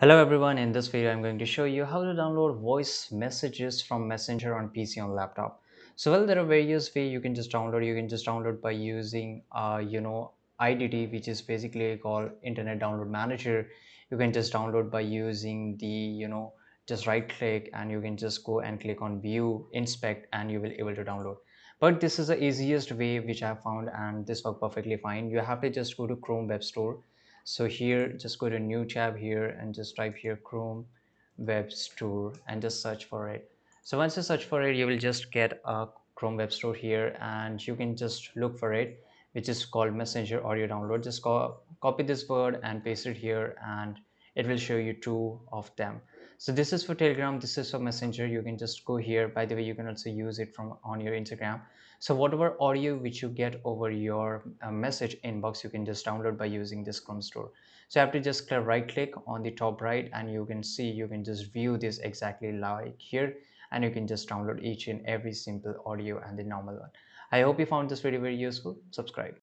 Hello everyone, in this video I'm going to show you how to download voice messages from Messenger on PC on laptop. So there are various ways you can just download. You can just download by using IDD, which is basically called Internet Download Manager. You can just download by using the just right click and you can just go and click on view inspect and you will able to download. But this is the easiest way which I have found and this works perfectly fine. You have to just go to Chrome Web Store. So here just go to new tab here and just type here Chrome Web Store and just search for it. So once you search for it, you will just get a Chrome Web Store here and you can just look for it, which is called Messenger Audio Download. Just copy this word and paste it here and it will show you two of them. So this is for Telegram, this is for Messenger. You can just go here. By the way, you can also use it from on your Instagram. So whatever audio which you get over your message inbox, you can just download by using this Chrome Store. So you have to just right click on the top right and you can see, you can just view this exactly like here and you can just download each and every simple audio and the normal one. I hope you found this video very useful. Subscribe.